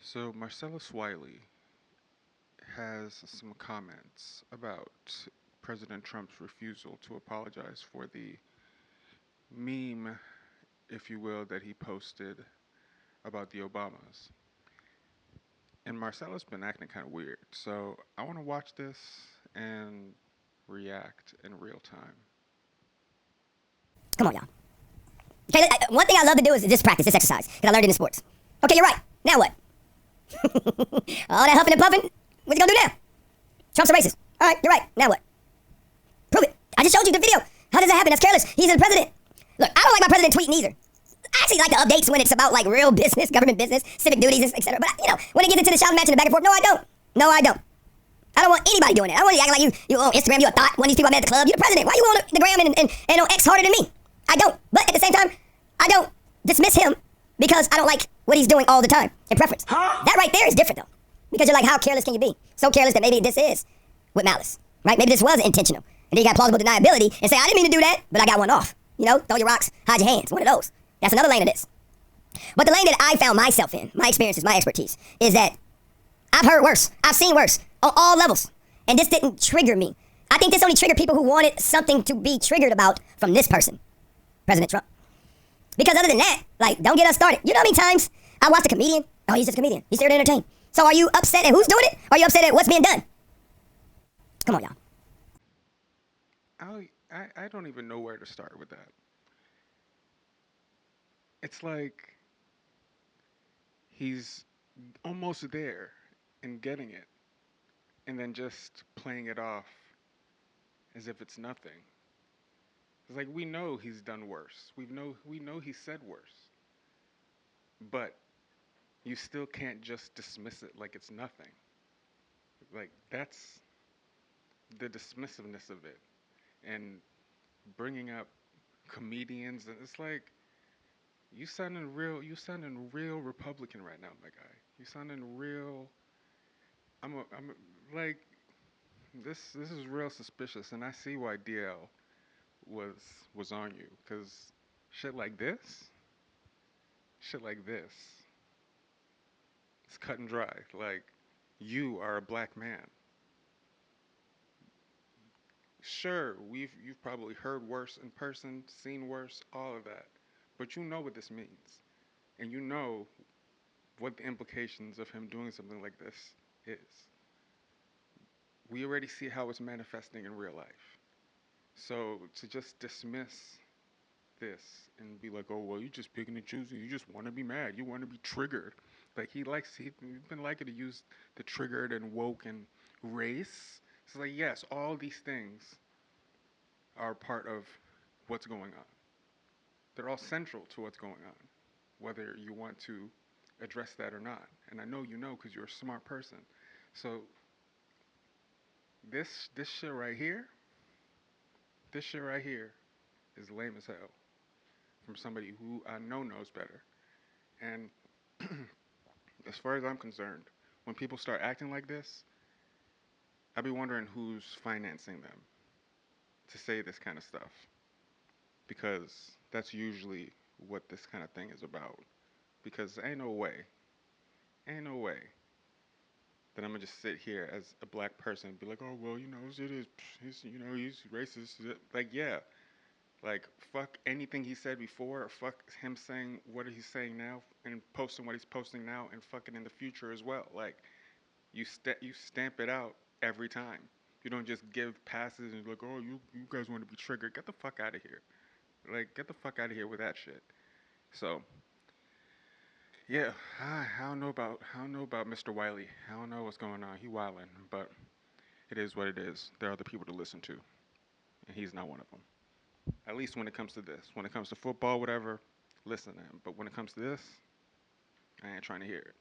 So Marcellus Wiley has some comments about President Trump's refusal to apologize for the meme, if you will, that he posted about the Obamas. And Marcellus been acting kind of weird. So I want to watch this and react in real time. Come on, y'all. Okay, one thing I love to do is this practice, this exercise, because I learned it in sports. Okay, you're right. Now what? All that huffing and puffing, what's he gonna do now? Trump's a racist. All right, you're right. Now what? Prove it. I just showed you the video. How does that happen? That's careless. He's the president. Look, I don't like my president tweeting either. I actually like the updates when it's about like real business, government business, civic duties, etc. But when it gets into the shouting match and the back and forth, no, I don't. No, I don't. I don't want anybody doing that. I don't want you acting like you on Instagram, you a thought, one of these people I met at the club. You're the president. Why you on the gram and on X harder than me? I don't. But at the same time, I don't dismiss him because I don't like what he's doing all the time in preference. That right there is different though. Because you're like, how careless can you be? So careless that maybe this is with malice, right? Maybe this was intentional. And then you got plausible deniability and say, I didn't mean to do that, but I got one off. Throw your rocks, hide your hands. One of those. That's another lane of this. But the lane that I found myself in, my experiences, my expertise, is that I've heard worse. I've seen worse on all levels. And this didn't trigger me. I think this only triggered people who wanted something to be triggered about from this person, President Trump. Because other than that, don't get us started. You know how many times I watched a comedian? Oh, he's just a comedian. He's there to entertain. So are you upset at who's doing it? Or are you upset at what's being done? Come on, y'all. I don't even know where to start with that. It's like he's almost there and getting it, and then just playing it off as if it's nothing. It's like we know he's done worse. We know he said worse. But you still can't just dismiss it like it's nothing. Like that's the dismissiveness of it. And bringing up comedians, and it's like you sounding real Republican right now, my guy. You sounding real. Like this is real suspicious, and I see why DL was was on you, cause shit like this, shit like this, it's cut and dry. Like you are a black man. Sure, you've probably heard worse in person, seen worse, all of that, but you know what this means, and you know what the implications of him doing something like this is. We already see how it's manifesting in real life. So to just dismiss this and be like, oh well, you just picking and choosing. You just want to be mad. You want to be triggered. Like he's been liking to use the triggered and woke and race. It's like yes, all these things are part of what's going on. They're all central to what's going on, whether you want to address that or not. And I know you know because you're a smart person. So this shit right here, this shit right here is lame as hell from somebody who I know knows better. And as far as I'm concerned, when people start acting like this, I be wondering who's financing them to say this kind of stuff because that's usually what this kind of thing is about. Because ain't no way that I'm gonna just sit here as a black person and be like, oh well, it is, he's racist. Like yeah, like fuck anything he said before, or fuck him saying what he's saying now, and posting what he's posting now, and fucking in the future as well. Like you stamp it out every time. You don't just give passes and be like, oh you guys want to be triggered. Get the fuck out of here. Like get the fuck out of here with that shit. So yeah, I don't know about Mr. Wiley. I don't know what's going on. He wildin', but it is what it is. There are other people to listen to, and he's not one of them. At least when it comes to this. When it comes to football, whatever, listen to him. But when it comes to this, I ain't trying to hear it.